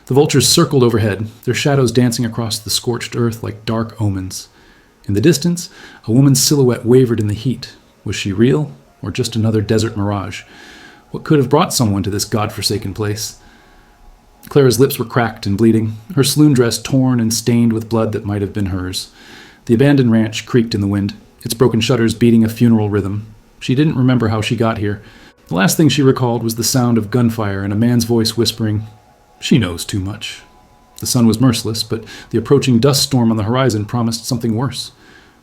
The vultures circled overhead, their shadows dancing across the scorched earth like dark omens. In the distance, a woman's silhouette wavered in the heat. Was she real, or just another desert mirage? What could have brought someone to this godforsaken place? Clara's lips were cracked and bleeding, her saloon dress torn and stained with blood that might have been hers. The abandoned ranch creaked in the wind, its broken shutters beating a funeral rhythm. She didn't remember how she got here. The last thing she recalled was the sound of gunfire and a man's voice whispering, "She knows too much." The sun was merciless, but the approaching dust storm on the horizon promised something worse.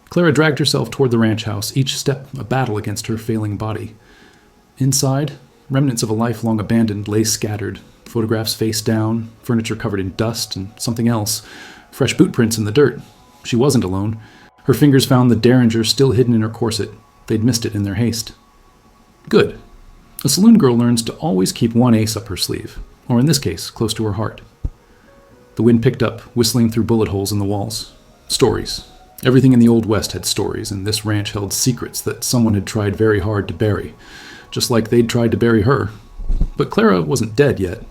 Clara dragged herself toward the ranch house, each step a battle against her failing body. Inside, remnants of a life long abandoned lay scattered, photographs face down, furniture covered in dust, and something else, fresh boot prints in the dirt. She wasn't alone. Her fingers found the derringer still hidden in her corset. They'd missed it in their haste. Good. A saloon girl learns to always keep one ace up her sleeve, or in this case, close to her heart. The wind picked up, whistling through bullet holes in the walls. Stories. Everything in the Old West had stories, and this ranch held secrets that someone had tried very hard to bury, just like they'd tried to bury her. But Clara wasn't dead yet,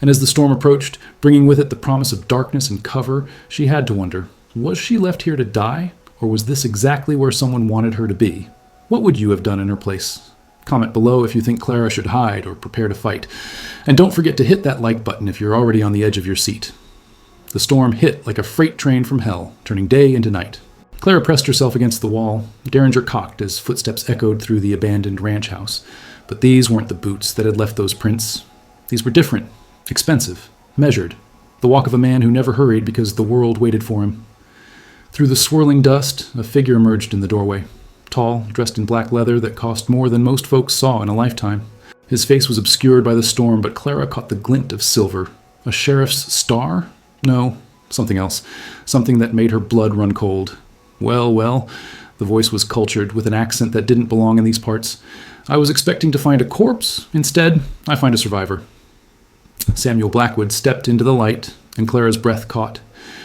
and as the storm approached, bringing with it the promise of darkness and cover, she had to wonder, was she left here to die, or was this exactly where someone wanted her to be? What would you have done in her place? Comment below if you think Clara should hide or prepare to fight. And don't forget to hit that like button if you're already on the edge of your seat. The storm hit like a freight train from hell, turning day into night. Clara pressed herself against the wall, derringer cocked as footsteps echoed through the abandoned ranch house. But these weren't the boots that had left those prints. These were different, expensive, measured. The walk of a man who never hurried because the world waited for him. Through the swirling dust, a figure emerged in the doorway. Tall, dressed in black leather that cost more than most folks saw in a lifetime. His face was obscured by the storm, but Clara caught the glint of silver. A sheriff's star? No, something else. Something that made her blood run cold. Well, the voice was cultured, with an accent that didn't belong in these parts. I was expecting to find a corpse. Instead, I find a survivor. Samuel Blackwood stepped into the light, and Clara's breath caught.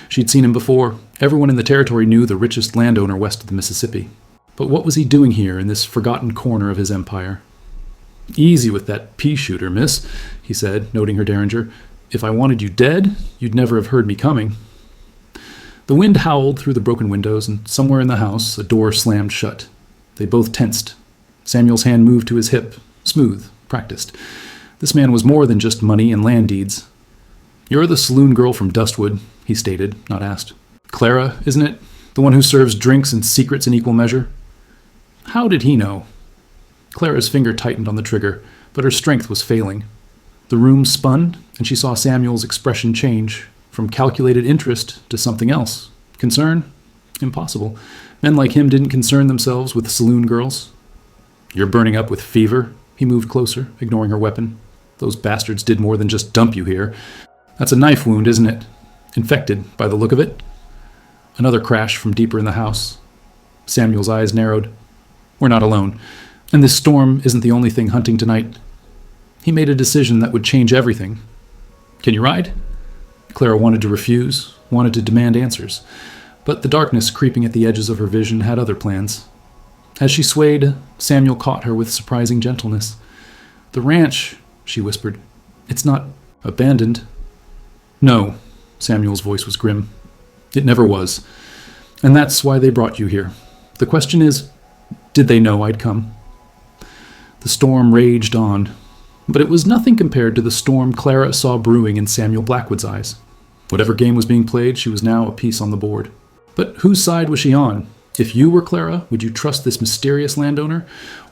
She'd seen him before. Everyone in the territory knew the richest landowner west of the Mississippi. But what was he doing here in this forgotten corner of his empire? "Easy with that pea-shooter, miss," he said, noting her derringer. "If I wanted you dead, you'd never have heard me coming." The wind howled through the broken windows, and somewhere in the house, a door slammed shut. They both tensed. Samuel's hand moved to his hip, smooth, practiced. This man was more than just money and land deeds. "You're the saloon girl from Dustwood," he stated, not asked. "Clara, isn't it? The one who serves drinks and secrets in equal measure?" How did he know? Clara's finger tightened on the trigger, but her strength was failing. The room spun, and she saw Samuel's expression change, from calculated interest to something else. Concern? Impossible. Men like him didn't concern themselves with saloon girls. "You're burning up with fever?" He moved closer, ignoring her weapon. "Those bastards did more than just dump you here. That's a knife wound, isn't it? Infected, by the look of it." Another crash from deeper in the house. Samuel's eyes narrowed. "We're not alone. And this storm isn't the only thing hunting tonight." He made a decision that would change everything. "Can you ride?" Clara wanted to refuse, wanted to demand answers. But the darkness creeping at the edges of her vision had other plans. As she swayed, Samuel caught her with surprising gentleness. "The ranch," she whispered. "It's not abandoned." "No," Samuel's voice was grim. "It never was. And that's why they brought you here. The question is, did they know I'd come?" The storm raged on, but it was nothing compared to the storm Clara saw brewing in Samuel Blackwood's eyes. Whatever game was being played, she was now a piece on the board. But whose side was she on? If you were Clara, would you trust this mysterious landowner?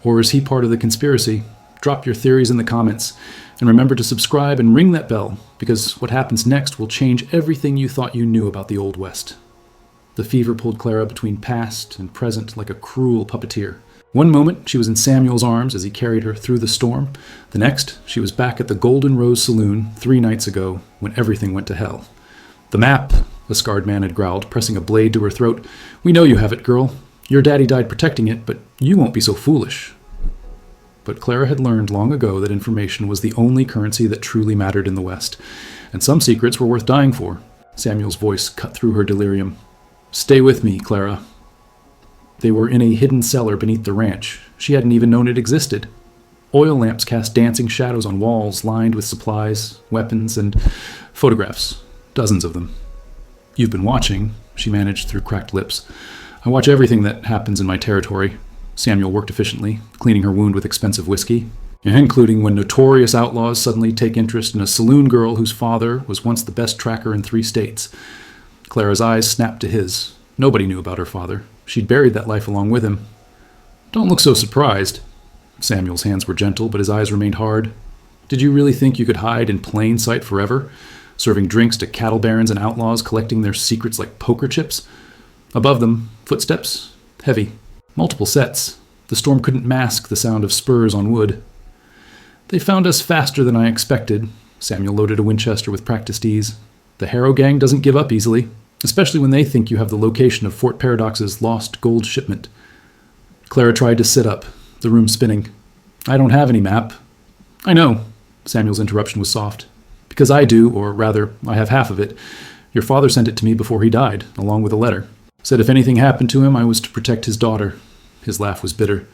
Or is he part of the conspiracy? Drop your theories in the comments. And remember to subscribe and ring that bell, because what happens next will change everything you thought you knew about the Old West. The fever pulled Clara between past and present like a cruel puppeteer. One moment, she was in Samuel's arms as he carried her through the storm. The next, she was back at the Golden Rose Saloon 3 nights ago, when everything went to hell. "The map," the scarred man had growled, pressing a blade to her throat. "We know you have it, girl. Your daddy died protecting it, but you won't be so foolish." But Clara had learned long ago that information was the only currency that truly mattered in the West, and some secrets were worth dying for. Samuel's voice cut through her delirium. "Stay with me, Clara." They were in a hidden cellar beneath the ranch. She hadn't even known it existed. Oil lamps cast dancing shadows on walls lined with supplies, weapons, and Photographs. Dozens of them. You've been watching, she managed through cracked lips. I watch everything that happens in my territory. Samuel worked efficiently, cleaning her wound with expensive whiskey, including when notorious outlaws suddenly take interest in a saloon girl whose father was once the best tracker in 3 states. Clara's eyes snapped to his. Nobody knew about her father. She'd buried that life along with him. Don't look so surprised. Samuel's hands were gentle, but his eyes remained hard. Did you really think you could hide in plain sight forever, serving drinks to cattle barons and outlaws, collecting their secrets like poker chips? Above them, footsteps, heavy, multiple sets. The storm couldn't mask the sound of spurs on wood. They found us faster than I expected. Samuel loaded a Winchester with practiced ease. The Harrow gang doesn't give up easily, especially when they think you have the location of Fort Paradox's lost gold shipment. Clara tried to sit up, the room spinning. I don't have any map. I know. Samuel's interruption was soft. Because I do, or rather, I have half of it. Your father sent it to me before he died, along with a letter. Said if anything happened to him, I was to protect his daughter. His laugh was bitter.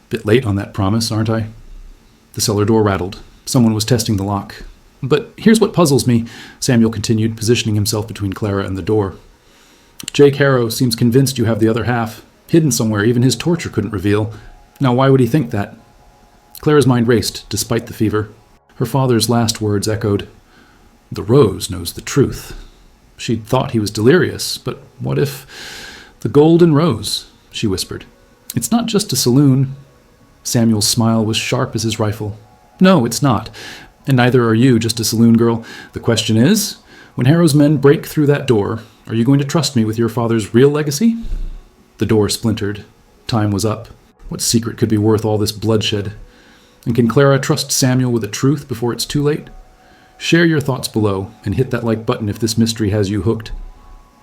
Bit late on that promise, aren't I? The cellar door rattled. Someone was testing the lock. But here's what puzzles me, Samuel continued, positioning himself between Clara and the door. Jake Harrow seems convinced you have the other half, hidden somewhere even his torture couldn't reveal. Now why would he think that? Clara's mind raced, despite the fever. Her father's last words echoed. The rose knows the truth. She'd thought he was delirious, but what if... The golden rose, she whispered. It's not just a saloon. Samuel's smile was sharp as his rifle. No, it's not. And neither are you, just a saloon girl. The question is, when Harrow's men break through that door, are you going to trust me with your father's real legacy? The door splintered. Time was up. What secret could be worth all this bloodshed? And can Clara trust Samuel with the truth before it's too late? Share your thoughts below, and hit that like button if this mystery has you hooked.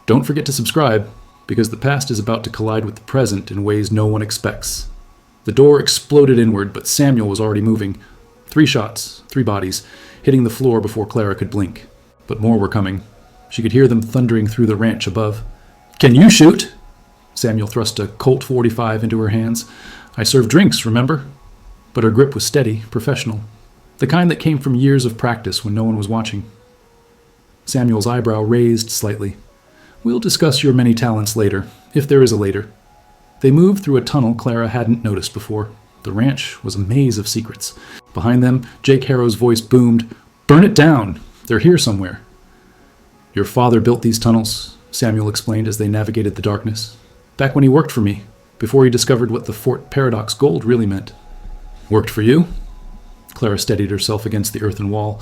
Don't forget to subscribe, because the past is about to collide with the present in ways no one expects. The door exploded inward, but Samuel was already moving. 3 shots, 3 bodies, hitting the floor before Clara could blink. But more were coming. She could hear them thundering through the ranch above. Can you shoot? Samuel thrust a Colt 45 into her hands. I serve drinks, remember? But her grip was steady, professional. The kind that came from years of practice when no one was watching. Samuel's eyebrow raised slightly. We'll discuss your many talents later, if there is a later. They moved through a tunnel Clara hadn't noticed before. The ranch was a maze of secrets. Behind them, Jake Harrow's voice boomed, Burn it down! They're here somewhere. Your father built these tunnels, Samuel explained as they navigated the darkness. Back when he worked for me, before he discovered what the Fort Paradox gold really meant. Worked for you? Clara steadied herself against the earthen wall.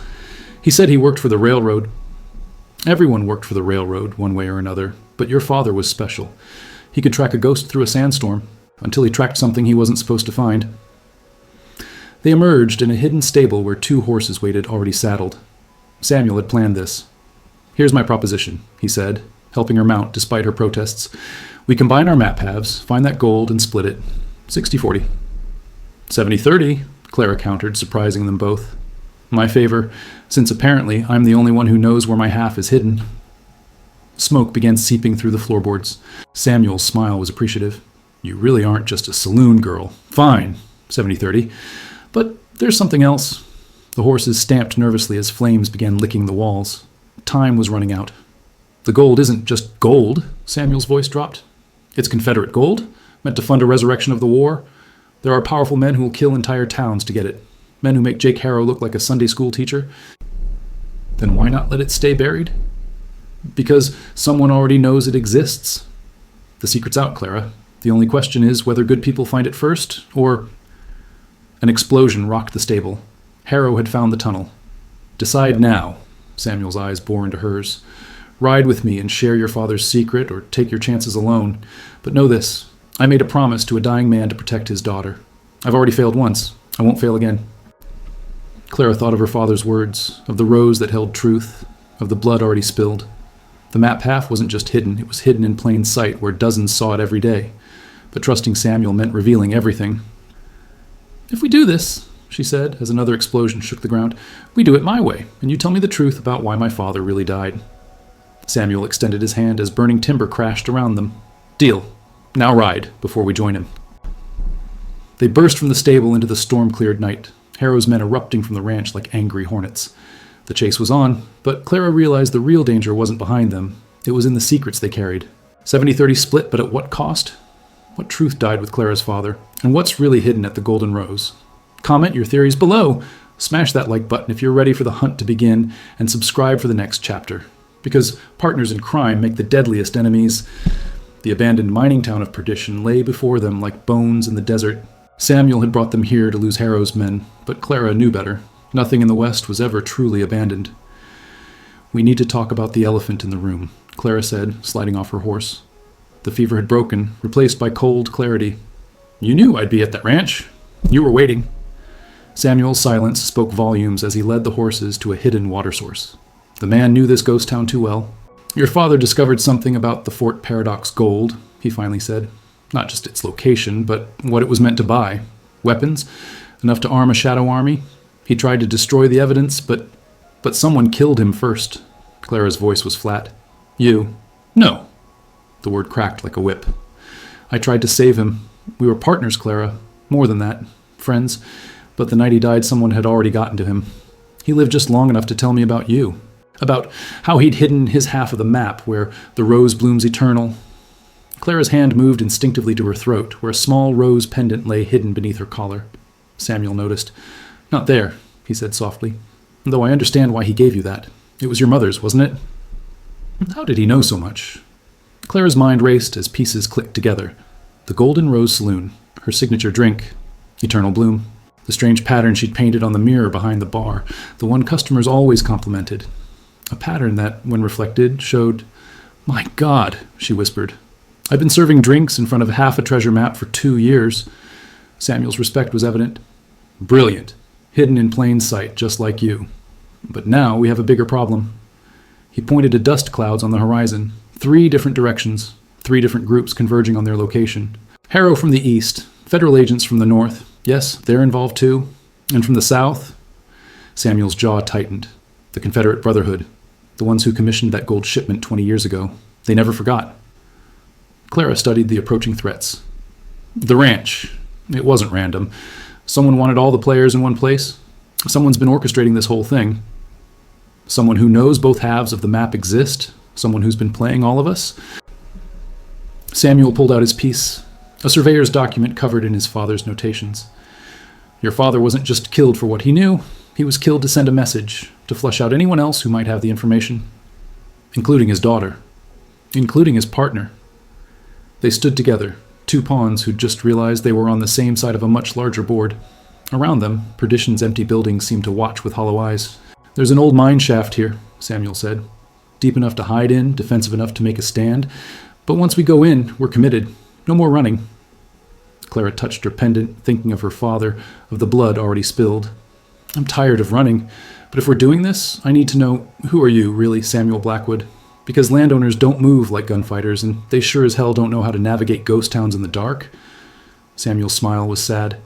He said he worked for the railroad. Everyone worked for the railroad, one way or another, but your father was special. He could track a ghost through a sandstorm, until he tracked something he wasn't supposed to find. They emerged in a hidden stable where 2 horses waited, already saddled. Samuel had planned this. Here's my proposition, he said, helping her mount despite her protests. We combine our map halves, find that gold, and split it. 60-40. 70-30, Clara countered, surprising them both. My favor, since apparently I'm the only one who knows where my half is hidden. Smoke began seeping through the floorboards. Samuel's smile was appreciative. You really aren't just a saloon girl. Fine, 70-30. But there's something else. The horses stamped nervously as flames began licking the walls. Time was running out. The gold isn't just gold, Samuel's voice dropped. It's Confederate gold, meant to fund a resurrection of the war. There are powerful men who will kill entire towns to get it. Men who make Jake Harrow look like a Sunday school teacher. Then why not let it stay buried? Because someone already knows it exists. The secret's out, Clara. The only question is whether good people find it first, or... An explosion rocked the stable. Harrow had found the tunnel. Decide now. Samuel's eyes bore into hers. Ride with me and share your father's secret, or take your chances alone. But know this. I made a promise to a dying man to protect his daughter. I've already failed once. I won't fail again. Clara thought of her father's words, of the rose that held truth, of the blood already spilled. The map half wasn't just hidden, it was hidden in plain sight where dozens saw it every day. But trusting Samuel meant revealing everything. If we do this, she said, as another explosion shook the ground, we do it my way, and you tell me the truth about why my father really died. Samuel extended his hand as burning timber crashed around them. Deal. Now ride, before we join him. They burst from the stable into the storm-cleared night, Harrow's men erupting from the ranch like angry hornets. The chase was on, but Clara realized the real danger wasn't behind them. It was in the secrets they carried. 70-30 split, but at what cost? What truth died with Clara's father? And what's really hidden at the Golden Rose? Comment your theories below. Smash that like button if you're ready for the hunt to begin, and subscribe for the next chapter. Because partners in crime make the deadliest enemies. The abandoned mining town of Perdition lay before them like bones in the desert. Samuel had brought them here to lose Harrow's men, but Clara knew better. Nothing in the West was ever truly abandoned. "We need to talk about the elephant in the room," Clara said, sliding off her horse. The fever had broken, replaced by cold clarity. "You knew I'd be at that ranch. You were waiting." Samuel's silence spoke volumes as he led the horses to a hidden water source. The man knew this ghost town too well. "Your father discovered something about the Fort Paradox gold," he finally said. "Not just its location, but what it was meant to buy. Weapons? Enough to arm a shadow army? He tried to destroy the evidence, but someone killed him first." Clara's voice was flat. "You?" "No." The word cracked like a whip. "I tried to save him. We were partners, Clara. More than that. Friends. But the night he died, someone had already gotten to him. He lived just long enough to tell me about you. About how he'd hidden his half of the map, where the rose blooms eternal." Clara's hand moved instinctively to her throat, where a small rose pendant lay hidden beneath her collar. Samuel noticed. "Not there," he said softly. "Though I understand why he gave you that. It was your mother's, wasn't it?" How did he know so much? Clara's mind raced as pieces clicked together. The Golden Rose Saloon, her signature drink, Eternal Bloom, the strange pattern she'd painted on the mirror behind the bar, the one customers always complimented. A pattern that, when reflected, showed... "My God," she whispered. "I've been serving drinks in front of half a treasure map for 2 years." Samuel's respect was evident. "Brilliant. Hidden in plain sight, just like you. But now we have a bigger problem." He pointed to dust clouds on the horizon. 3 different directions, 3 different groups converging on their location. Harrow from the east, federal agents from the north. Yes, they're involved too. And from the south? Samuel's jaw tightened. The Confederate Brotherhood. The ones who commissioned that gold shipment 20 years ago. They never forgot. Clara studied the approaching threats. The ranch. It wasn't random. Someone wanted all the players in one place. Someone's been orchestrating this whole thing. Someone who knows both halves of the map exist. Someone who's been playing all of us. Samuel pulled out his piece, a surveyor's document covered in his father's notations. Your father wasn't just killed for what he knew. He was killed to send a message, to flush out anyone else who might have the information, including his daughter, including his partner. They stood together, 2 pawns who'd just realized they were on the same side of a much larger board. Around them, Perdition's empty buildings seemed to watch with hollow eyes. "There's an old mine shaft here," Samuel said. "Deep enough to hide in, defensive enough to make a stand. But once we go in, we're committed. No more running." Clara touched her pendant, thinking of her father, of the blood already spilled. "I'm tired of running. But if we're doing this, I need to know, who are you, really, Samuel Blackwood? Because landowners don't move like gunfighters, and they sure as hell don't know how to navigate ghost towns in the dark." Samuel's smile was sad.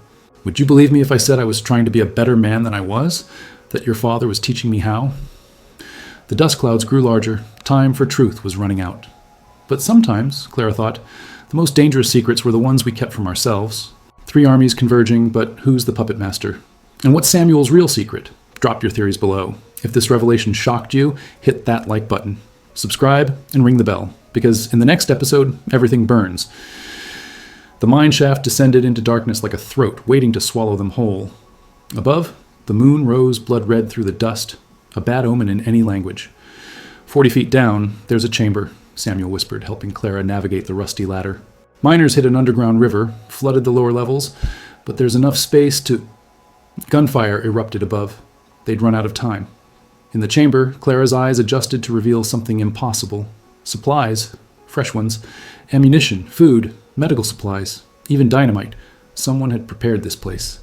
"Would you believe me if I said I was trying to be a better man than I was? That your father was teaching me how?" The dust clouds grew larger. Time for truth was running out. But sometimes, Clara thought, the most dangerous secrets were the ones we kept from ourselves. 3 armies converging, but who's the puppet master? And what's Samuel's real secret? Drop your theories below. If this revelation shocked you, hit that like button. Subscribe and ring the bell, because in the next episode, everything burns. The mine shaft descended into darkness like a throat waiting to swallow them whole. Above, the moon rose blood-red through the dust, a bad omen in any language. 40 feet down, there's a chamber, Samuel whispered, helping Clara navigate the rusty ladder. Miners hit an underground river, flooded the lower levels, but there's enough space to... Gunfire erupted above. They'd run out of time. In the chamber, Clara's eyes adjusted to reveal something impossible. Supplies, fresh ones, ammunition, food, medical supplies, even dynamite. Someone had prepared this place.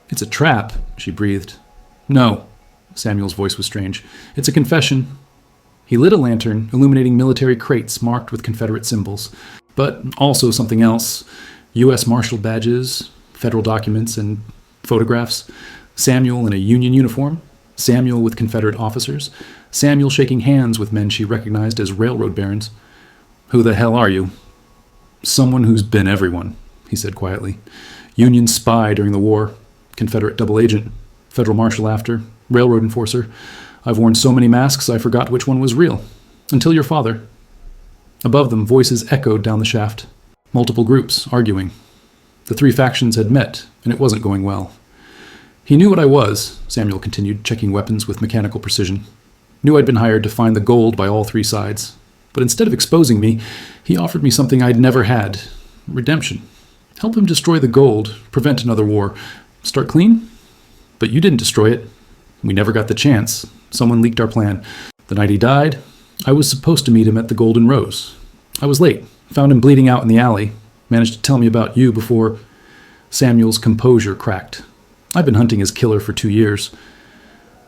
"It's a trap," she breathed. "No." Samuel's voice was strange. "It's a confession." He lit a lantern, illuminating military crates marked with Confederate symbols. But also something else. U.S. Marshal badges, federal documents, and photographs. Samuel in a Union uniform. Samuel with Confederate officers. Samuel shaking hands with men she recognized as railroad barons. "Who the hell are you?" "Someone who's been everyone," he said quietly. "Union spy during the war. Confederate double agent. Federal marshal after. Railroad enforcer. I've worn so many masks I forgot which one was real. Until your father. Above them, voices echoed down the shaft. Multiple groups, arguing. The three factions had met, and it wasn't going well. He knew what I was, Samuel continued, checking weapons with mechanical precision. Knew I'd been hired to find the gold by all three sides. But instead of exposing me, he offered me something I'd never had. Redemption. Help him destroy the gold, prevent another war. Start clean? But you didn't destroy it. We never got the chance. Someone leaked our plan. The night he died, I was supposed to meet him at the Golden Rose. I was late. Found him bleeding out in the alley. Managed to tell me about you before Samuel's composure cracked. I've been hunting his killer for 2 years.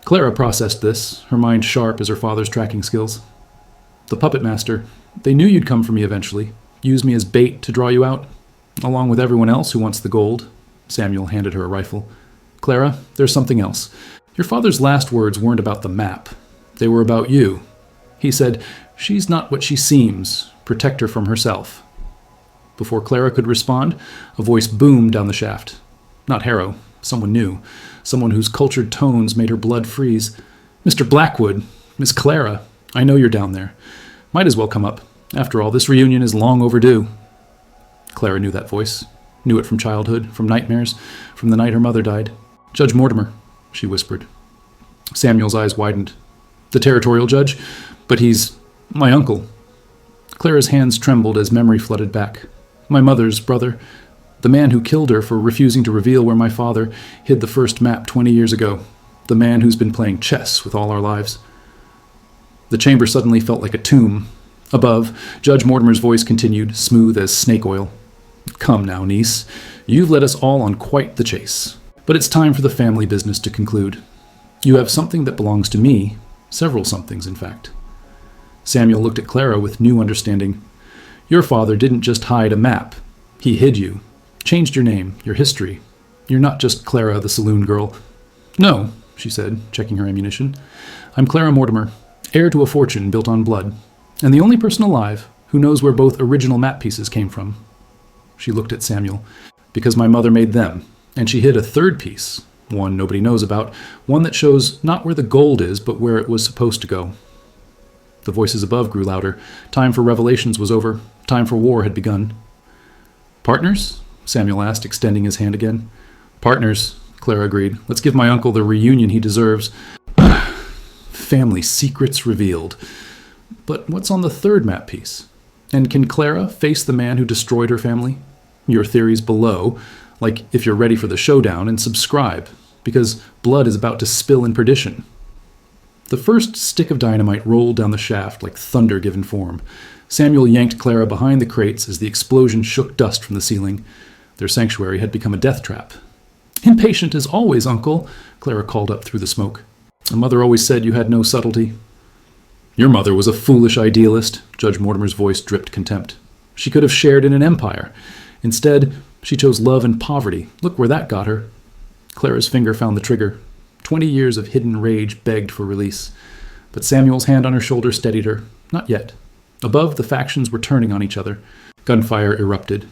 Clara processed this, her mind sharp as her father's tracking skills. The puppet master, they knew you'd come for me eventually. Used me as bait to draw you out, along with everyone else who wants the gold. Samuel handed her a rifle. Clara, there's something else. Your father's last words weren't about the map. They were about you. He said, she's not what she seems. Protect her from herself. Before Clara could respond, a voice boomed down the shaft. Not Harrow, someone new. Someone whose cultured tones made her blood freeze. Mr. Blackwood, Miss Clara, I know you're down there. Might as well come up. After all, this reunion is long overdue. Clara knew that voice. Knew it from childhood, from nightmares, from the night her mother died. Judge Mortimer, she whispered. Samuel's eyes widened. The territorial judge? But he's my uncle. Clara's hands trembled as memory flooded back. My mother's brother. The man who killed her for refusing to reveal where my father hid the first map 20 years ago. The man who's been playing chess with all our lives. The chamber suddenly felt like a tomb. Above, Judge Mortimer's voice continued, smooth as snake oil. Come now, niece. You've led us all on quite the chase. But it's time for the family business to conclude. You have something that belongs to me. Several somethings, in fact. Samuel looked at Clara with new understanding. Your father didn't just hide a map. He hid you. Changed your name, your history. You're not just Clara, the saloon girl. No, she said, checking her ammunition. I'm Clara Mortimer, heir to a fortune built on blood, and the only person alive who knows where both original map pieces came from. She looked at Samuel. Because my mother made them, and she hid a third piece, one nobody knows about, one that shows not where the gold is, but where it was supposed to go. The voices above grew louder. Time for revelations was over. Time for war had begun. Partners? Samuel asked, extending his hand again. Partners, Clara agreed. Let's give my uncle the reunion he deserves. Family secrets revealed. But what's on the third map piece? And can Clara face the man who destroyed her family? Your theories below, like if you're ready for the showdown, and subscribe, because blood is about to spill in perdition. The first stick of dynamite rolled down the shaft like thunder given form. Samuel yanked Clara behind the crates as the explosion shook dust from the ceiling. Their sanctuary had become a death trap. Impatient as always, Uncle, Clara called up through the smoke. A mother always said you had no subtlety. Your mother was a foolish idealist, Judge Mortimer's voice dripped contempt. She could have shared in an empire. Instead, she chose love and poverty. Look where that got her. Clara's finger found the trigger. 20 years of hidden rage begged for release. But Samuel's hand on her shoulder steadied her. Not yet. Above, the factions were turning on each other. Gunfire erupted.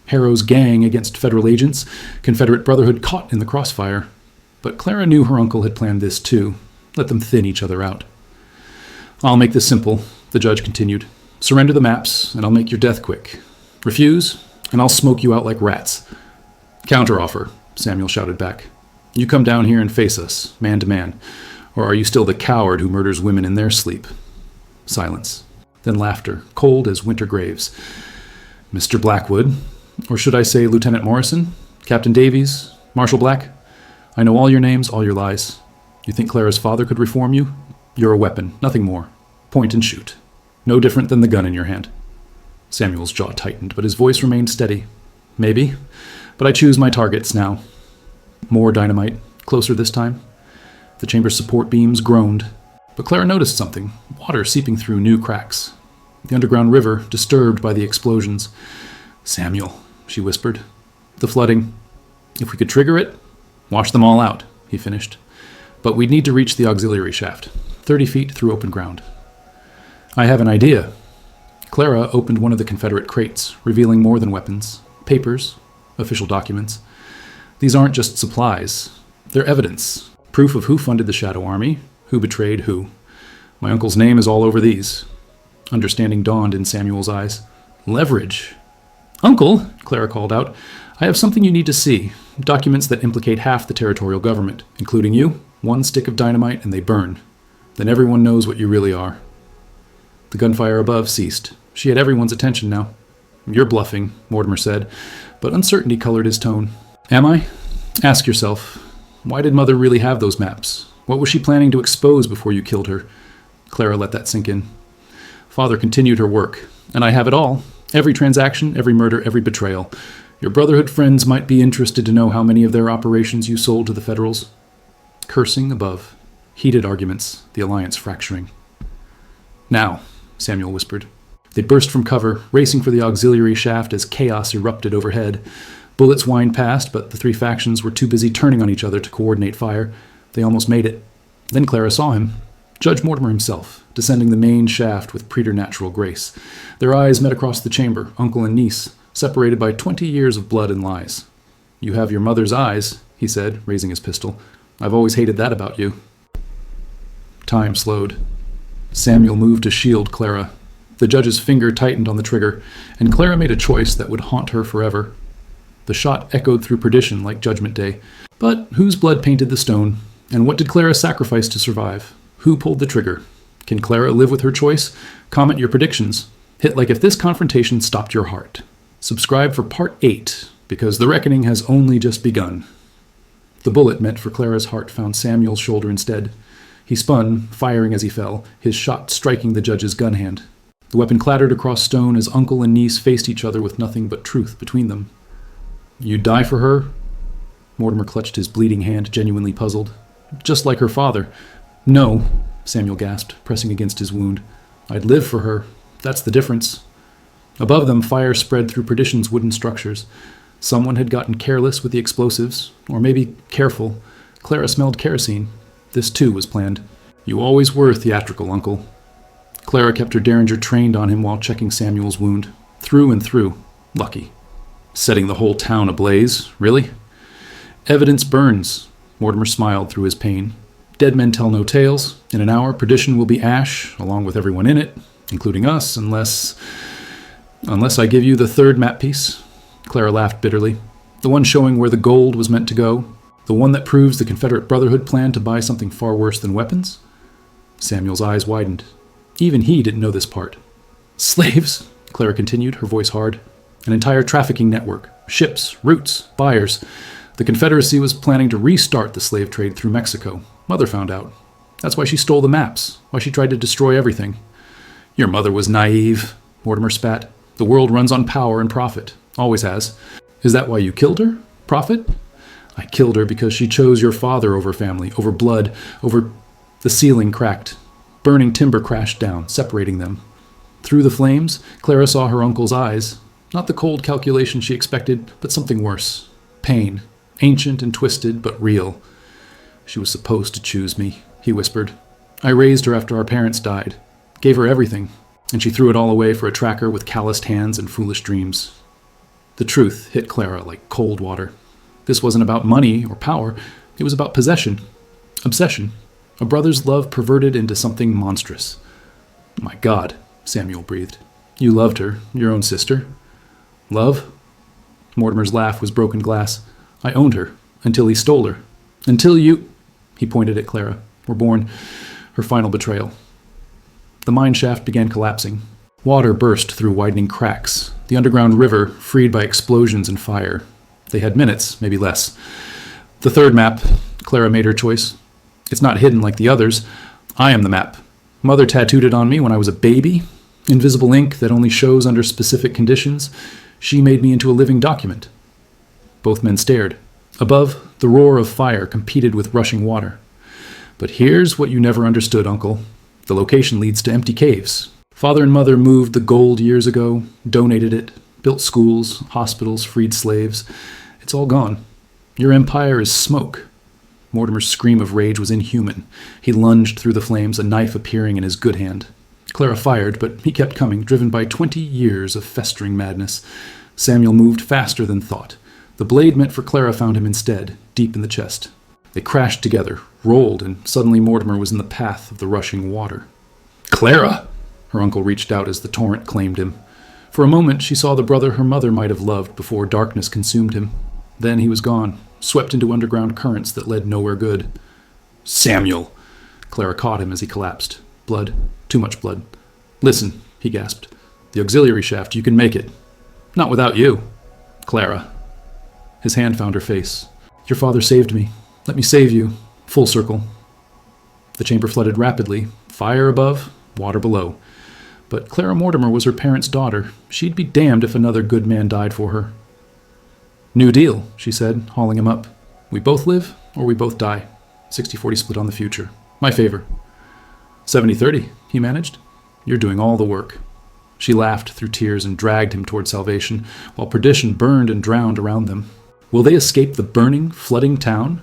Harrow's gang against federal agents, Confederate Brotherhood caught in the crossfire. But Clara knew her uncle had planned this too. Let them thin each other out. I'll make this simple, the judge continued. Surrender the maps, and I'll make your death quick. Refuse, and I'll smoke you out like rats. Counteroffer, Samuel shouted back. You come down here and face us, man to man. Or are you still the coward who murders women in their sleep? Silence. Then laughter, cold as winter graves. Mr. Blackwood, or should I say Lieutenant Morrison? Captain Davies? Marshal Black? I know all your names, all your lies. You think Clara's father could reform you? You're a weapon, nothing more. Point and shoot. No different than the gun in your hand. Samuel's jaw tightened, but his voice remained steady. Maybe, but I choose my targets now. More dynamite, closer this time. The chamber's support beams groaned, but Clara noticed something, water seeping through new cracks. The underground river, disturbed by the explosions. Samuel, she whispered. The flooding. If we could trigger it, wash them all out, he finished. But we'd need to reach the auxiliary shaft, 30 feet through open ground. I have an idea. Clara opened one of the Confederate crates, revealing more than weapons. Papers, official documents. These aren't just supplies. They're evidence. Proof of who funded the Shadow Army, Who betrayed who? My uncle's name is all over these. Understanding dawned in Samuel's eyes. Leverage. Uncle, Clara called out, I have something you need to see. Documents that implicate half the territorial government, including you. One stick of dynamite and they burn. Then everyone knows what you really are. The gunfire above ceased. She had everyone's attention now. You're bluffing, Mortimer said, but uncertainty colored his tone. Am I? Ask yourself, why did Mother really have those maps? What was she planning to expose before you killed her? Clara let that sink in. Father continued her work, and I have it all. Every transaction, every murder, every betrayal. Your Brotherhood friends might be interested to know how many of their operations you sold to the Federals. Cursing above. Heated arguments, the alliance fracturing. Now, Samuel whispered. They burst from cover, racing for the auxiliary shaft as chaos erupted overhead. Bullets whined past, but the three factions were too busy turning on each other to coordinate fire. They almost made it. Then Clara saw him. Judge Mortimer himself, descending the main shaft with preternatural grace. Their eyes met across the chamber, uncle and niece, separated by 20 years of blood and lies. You have your mother's eyes, he said, raising his pistol. I've always hated that about you. Time slowed. Samuel moved to shield Clara. The judge's finger tightened on the trigger, and Clara made a choice that would haunt her forever. The shot echoed through perdition like Judgment Day. But whose blood painted the stone? And what did Clara sacrifice to survive? Who pulled the trigger? Can Clara live with her choice? Comment your predictions. Hit like if this confrontation stopped your heart. Subscribe for Part 8, because the reckoning has only just begun. The bullet meant for Clara's heart found Samuel's shoulder instead. He spun, firing as he fell, his shot striking the judge's gun hand. The weapon clattered across stone as uncle and niece faced each other with nothing but truth between them. You'd die for her? Mortimer clutched his bleeding hand, genuinely puzzled. Just like her father. No, Samuel gasped, pressing against his wound. I'd live for her. That's the difference. Above them, fire spread through perdition's wooden structures. Someone had gotten careless with the explosives, or maybe careful. Clara smelled kerosene. This, too, was planned. You always were theatrical, Uncle. Clara kept her derringer trained on him while checking Samuel's wound. Through and through. Lucky. Setting the whole town ablaze, really? Evidence burns. Mortimer smiled through his pain. Dead men tell no tales. In an hour, perdition will be ash, along with everyone in it, including us, unless I give you the third map piece. Clara laughed bitterly. The one showing where the gold was meant to go. The one that proves the Confederate Brotherhood planned to buy something far worse than weapons. Samuel's eyes widened. Even he didn't know this part. Slaves, Clara continued, her voice hard. An entire trafficking network. Ships, routes, buyers. The Confederacy was planning to restart the slave trade through Mexico. Mother found out. That's why she stole the maps. Why she tried to destroy everything. Your mother was naive, Mortimer spat. The world runs on power and profit. Always has. Is that why you killed her? Profit? I killed her because she chose your father over family, over blood, over... The ceiling cracked. Burning timber crashed down, separating them. Through the flames, Clara saw her uncle's eyes. Not the cold calculation she expected, but something worse. Pain. Ancient and twisted, but real. She was supposed to choose me, he whispered. I raised her after our parents died. Gave her everything, and she threw it all away for a tracker with calloused hands and foolish dreams. The truth hit Clara like cold water. This wasn't about money or power. It was about possession. Obsession. A brother's love perverted into something monstrous. My God, Samuel breathed. You loved her, your own sister. Love? Mortimer's laugh was broken glass. I owned her, until he stole her. Until you... He pointed at Clara. Were born. Her final betrayal. The mine shaft began collapsing. Water burst through widening cracks. The underground river, freed by explosions and fire. They had minutes, maybe less. The third map, Clara made her choice. It's not hidden like the others. I am the map. Mother tattooed it on me when I was a baby. Invisible ink that only shows under specific conditions. She made me into a living document. Both men stared. Above, the roar of fire competed with rushing water. But here's what you never understood, Uncle. The location leads to empty caves. Father and Mother moved the gold years ago, donated it, built schools, hospitals, freed slaves. It's all gone. Your empire is smoke. Mortimer's scream of rage was inhuman. He lunged through the flames, a knife appearing in his good hand. Clara fired, but he kept coming, driven by 20 years of festering madness. Samuel moved faster than thought. The blade meant for Clara found him instead, deep in the chest. They crashed together, rolled, and suddenly Mortimer was in the path of the rushing water. "Clara!" Her uncle reached out as the torrent claimed him. For a moment she saw the brother her mother might have loved before darkness consumed him. Then he was gone, swept into underground currents that led nowhere good. "Samuel!" Clara caught him as he collapsed. Blood. Too much blood. "Listen," he gasped. "The auxiliary shaft, you can make it. Not without you. Clara." His hand found her face. "Your father saved me. Let me save you. Full circle." The chamber flooded rapidly. Fire above, water below. But Clara Mortimer was her parents' daughter. She'd be damned if another good man died for her. "New deal," she said, hauling him up. "We both live, or we both die. 60-40 split on the future. My favor." 70-30, he managed. "You're doing all the work." She laughed through tears and dragged him toward salvation, while perdition burned and drowned around them. Will they escape the burning, flooding town?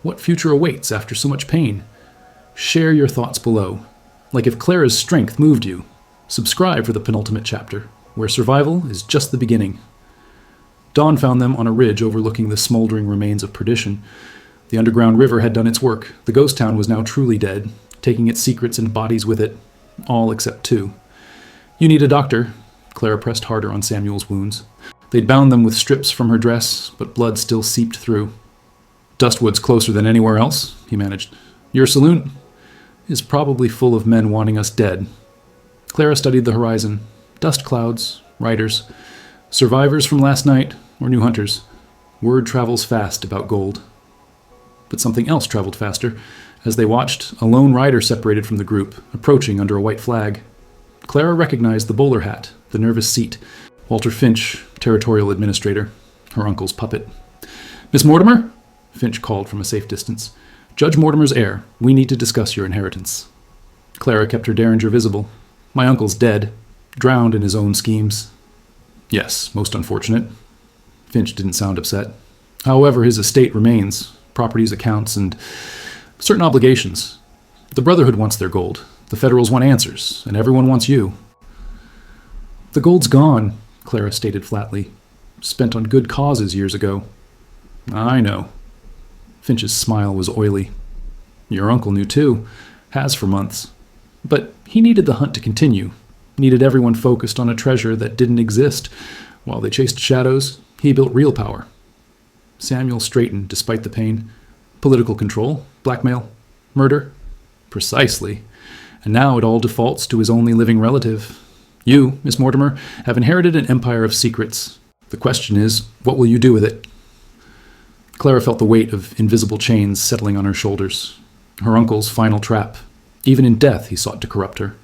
What future awaits after so much pain? Share your thoughts below. Like if Clara's strength moved you. Subscribe for the penultimate chapter, where survival is just the beginning. Dawn found them on a ridge overlooking the smoldering remains of perdition. The underground river had done its work. The ghost town was now truly dead, taking its secrets and bodies with it, all except two. "You need a doctor." Clara pressed harder on Samuel's wounds. They'd bound them with strips from her dress, but blood still seeped through. "Dustwood's closer than anywhere else," he managed. "Your saloon is probably full of men wanting us dead." Clara studied the horizon. Dust clouds, riders, survivors from last night, or new hunters. Word travels fast about gold. But something else traveled faster. As they watched, a lone rider separated from the group, approaching under a white flag. Clara recognized the bowler hat, the nervous seat. Walter Finch, territorial administrator, her uncle's puppet. "Miss Mortimer?" Finch called from a safe distance. "Judge Mortimer's heir. We need to discuss your inheritance." Clara kept her derringer visible. "My uncle's dead, drowned in his own schemes." "Yes, most unfortunate." Finch didn't sound upset. "However, his estate remains, properties, accounts, and certain obligations. The Brotherhood wants their gold. The Federals want answers, and everyone wants you." "The gold's gone," Clara stated flatly. "Spent on good causes years ago." "I know." Finch's smile was oily. "Your uncle knew too. Has for months. But he needed the hunt to continue. Needed everyone focused on a treasure that didn't exist. While they chased shadows, he built real power." Samuel straightened despite the pain. "Political control? Blackmail? Murder?" "Precisely. And now it all defaults to his only living relative. You, Miss Mortimer, have inherited an empire of secrets. The question is, what will you do with it?" Clara felt the weight of invisible chains settling on her shoulders. Her uncle's final trap. Even in death, he sought to corrupt her.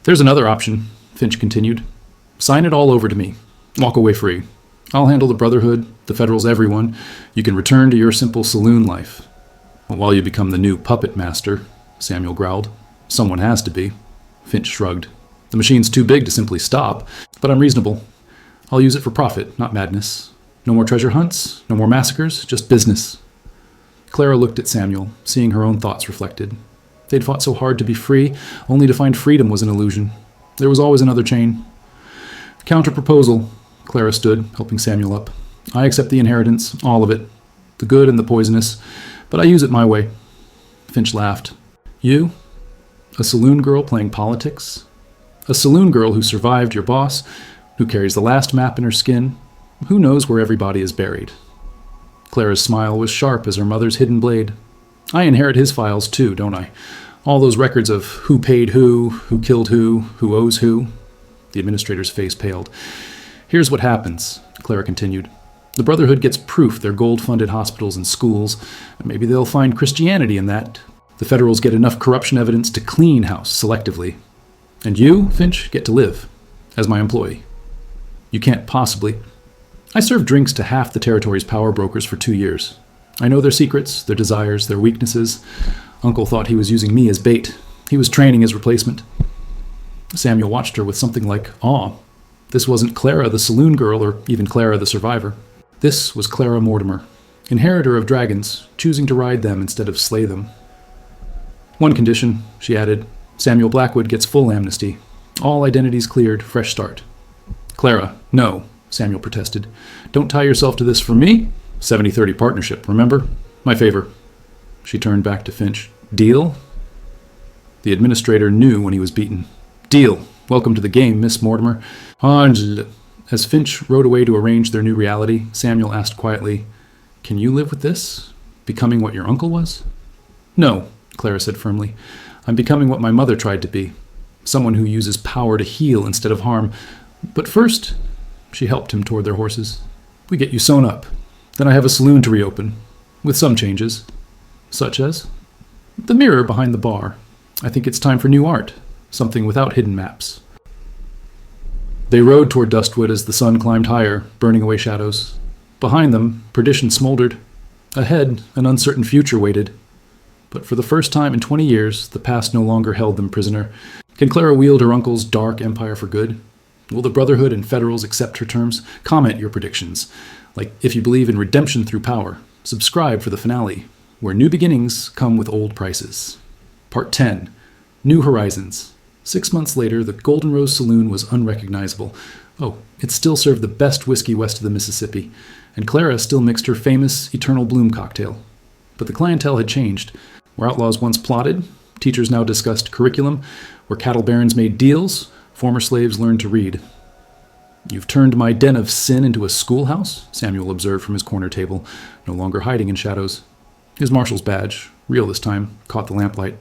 "There's another option," Finch continued. "Sign it all over to me. Walk away free. I'll handle the Brotherhood, the Federals, everyone. You can return to your simple saloon life." "While you become the new puppet master," Samuel growled. "Someone has to be." Finch shrugged. "The machine's too big to simply stop, but I'm reasonable. I'll use it for profit, not madness. No more treasure hunts, no more massacres, just business." Clara looked at Samuel, seeing her own thoughts reflected. They'd fought so hard to be free, only to find freedom was an illusion. There was always another chain. "Counter-proposal." Clara stood, helping Samuel up. "I accept the inheritance, all of it. The good and the poisonous, but I use it my way." Finch laughed. "You? A saloon girl playing politics? A saloon girl who survived your boss, who carries the last map in her skin, who knows where everybody is buried." Clara's smile was sharp as her mother's hidden blade. "I inherit his files too, don't I? All those records of who paid who killed who owes who." The administrator's face paled. "Here's what happens," Clara continued. "The Brotherhood gets proof they're gold-funded hospitals and schools. Maybe they'll find Christianity in that. The Federals get enough corruption evidence to clean house selectively. And you, Finch, get to live as my employee. You can't possibly. I served drinks to half the territory's power brokers for 2 years. I know their secrets, their desires, their weaknesses. Uncle thought he was using me as bait. He was training his replacement." Samuel watched her with something like awe. This wasn't Clara the saloon girl or even Clara the survivor. This was Clara Mortimer, inheritor of dragons, choosing to ride them instead of slay them. "One condition," she added. "Samuel Blackwood gets full amnesty. All identities cleared, fresh start." "Clara, no," Samuel protested. "Don't tie yourself to this for me. 70-30 partnership, remember? My favor." She turned back to Finch. Deal? The administrator knew when he was beaten. Deal. Welcome to the game, Miss Mortimer. As Finch rode away to arrange their new reality, Samuel asked quietly, Can you live with this? Becoming what your uncle was? No, Clara said firmly. I'm becoming what my mother tried to be. Someone who uses power to heal instead of harm. But first, she helped him toward their horses. We get you sewn up. Then I have a saloon to reopen, with some changes. Such as? The mirror behind the bar. I think it's time for new art, something without hidden maps. They rode toward Dustwood as the sun climbed higher, burning away shadows. Behind them, perdition smoldered. Ahead, an uncertain future waited. But for the first time in 20 years, the past no longer held them prisoner. Can Clara wield her uncle's dark empire for good? Will the Brotherhood and Federals accept her terms? Comment your predictions. Like, if you believe in redemption through power, subscribe for the finale, where new beginnings come with old prices. Part 10. New Horizons. 6 months later, the Golden Rose Saloon was unrecognizable. Oh, it still served the best whiskey west of the Mississippi, and Clara still mixed her famous Eternal Bloom cocktail. But the clientele had changed. Where outlaws once plotted, teachers now discussed curriculum. Where cattle barons made deals, former slaves learned to read. You've turned my den of sin into a schoolhouse, Samuel observed from his corner table, no longer hiding in shadows. His marshal's badge, real this time, caught the lamplight.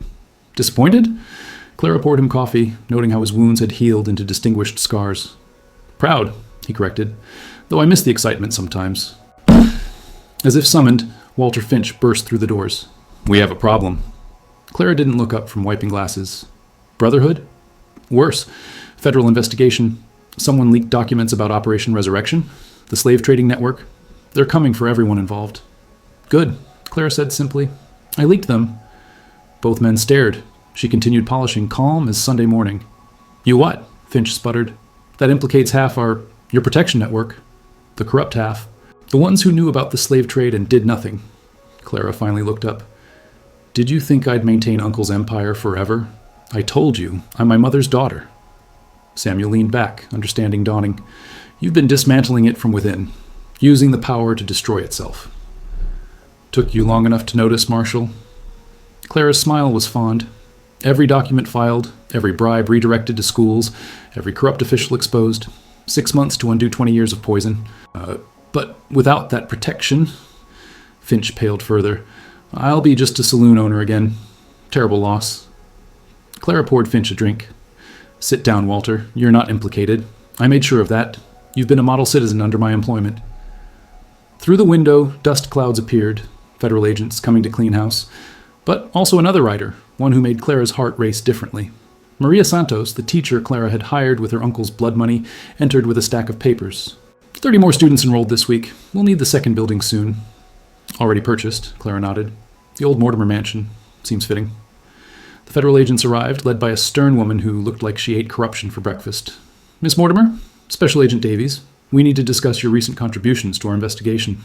Disappointed? Clara poured him coffee, noting how his wounds had healed into distinguished scars. Proud, he corrected, though I miss the excitement sometimes. As if summoned, Walter Finch burst through the doors. We have a problem. Clara didn't look up from wiping glasses. Brotherhood? Worse. Federal investigation. Someone leaked documents about Operation Resurrection, the slave trading network. They're coming for everyone involved. Good, Clara said simply. I leaked them. Both men stared. She continued polishing, calm as Sunday morning. You what? Finch sputtered. That implicates your protection network. The corrupt half. The ones who knew about the slave trade and did nothing. Clara finally looked up. Did you think I'd maintain Uncle's empire forever? I told you, I'm my mother's daughter. Samuel leaned back, understanding dawning. You've been dismantling it from within, using the power to destroy itself. Took you long enough to notice, Marshal? Clara's smile was fond. Every document filed, every bribe redirected to schools, every corrupt official exposed. 6 months to undo 20 years of poison. But without that protection... Finch paled further. I'll be just a saloon owner again. Terrible loss. Clara poured Finch a drink. Sit down, Walter. You're not implicated. I made sure of that. You've been a model citizen under my employment. Through the window, dust clouds appeared, federal agents coming to clean house. But also another rider, one who made Clara's heart race differently. Maria Santos, the teacher Clara had hired with her uncle's blood money, entered with a stack of papers. 30 more students enrolled this week. We'll need the second building soon. Already purchased, Clara nodded. The old Mortimer mansion. Seems fitting. The federal agents arrived, led by a stern woman who looked like she ate corruption for breakfast. Miss Mortimer, Special Agent Davies, we need to discuss your recent contributions to our investigation.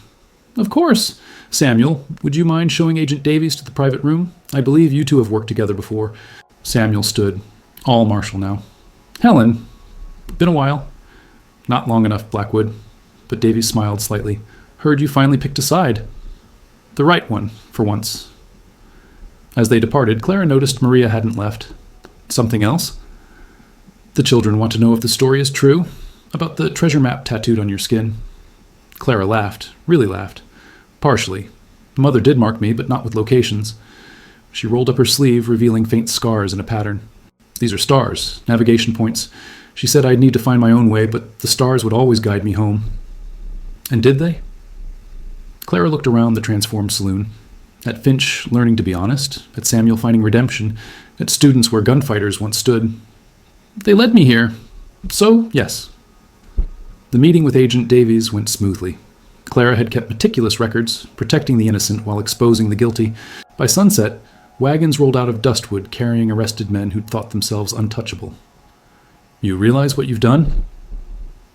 Of course. Samuel, would you mind showing Agent Davies to the private room? I believe you two have worked together before. Samuel stood, all marshal now. Helen, been a while. Not long enough, Blackwood. But Davies smiled slightly. Heard you finally picked a side. The right one, for once. As they departed, Clara noticed Maria hadn't left. Something else? The children want to know if the story is true, about the treasure map tattooed on your skin. Clara laughed, really laughed. Partially. Mother did mark me, but not with locations. She rolled up her sleeve, revealing faint scars in a pattern. These are stars, navigation points. She said I'd need to find my own way, but the stars would always guide me home. And did they? Clara looked around the transformed saloon. At Finch learning to be honest, at Samuel finding redemption, at students where gunfighters once stood. They led me here. So, yes. The meeting with Agent Davies went smoothly. Clara had kept meticulous records, protecting the innocent while exposing the guilty. By sunset, wagons rolled out of Dustwood carrying arrested men who'd thought themselves untouchable. You realize what you've done?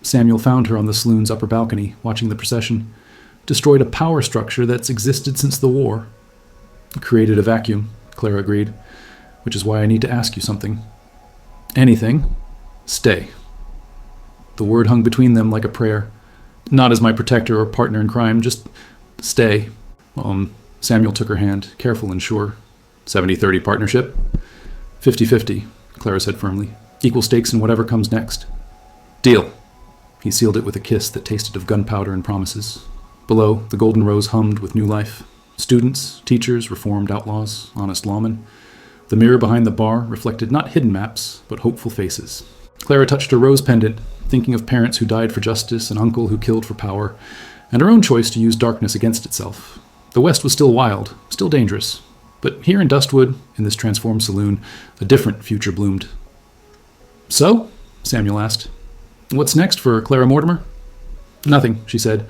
Samuel found her on the saloon's upper balcony, watching the procession. Destroyed a power structure that's existed since the war. Created a vacuum, Clara agreed, which is why I need to ask you something. Anything. Stay. The word hung between them like a prayer. Not as my protector or partner in crime, just stay. Samuel took her hand, careful and sure. 70-30 partnership? 50-50, Clara said firmly. Equal stakes in whatever comes next. Deal. He sealed it with a kiss that tasted of gunpowder and promises. Below, the Golden Rose hummed with new life. Students, teachers, reformed outlaws, honest lawmen. The mirror behind the bar reflected not hidden maps, but hopeful faces. Clara touched her rose pendant, thinking of parents who died for justice, an uncle who killed for power, and her own choice to use darkness against itself. The West was still wild, still dangerous. But here in Dustwood, in this transformed saloon, a different future bloomed. So? Samuel asked. What's next for Clara Mortimer? Nothing, she said.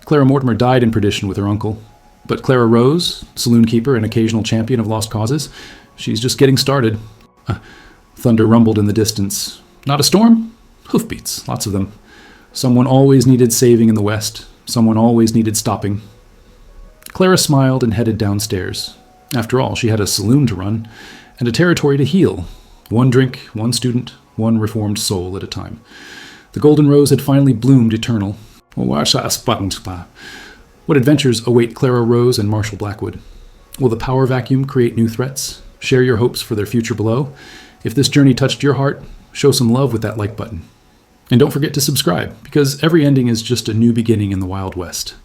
Clara Mortimer died in perdition with her uncle. But Clara Rose, saloon keeper and occasional champion of lost causes, she's just getting started. Thunder rumbled in the distance. Not a storm? Hoofbeats, lots of them. Someone always needed saving in the West. Someone always needed stopping. Clara smiled and headed downstairs. After all, she had a saloon to run, and a territory to heal. One drink, one student, one reformed soul at a time. The Golden Rose had finally bloomed eternal. What adventures await Clara Rose and Marshall Blackwood? Will the power vacuum create new threats? Share your hopes for their future below. If this journey touched your heart, show some love with that like button. And don't forget to subscribe, because every ending is just a new beginning in the Wild West.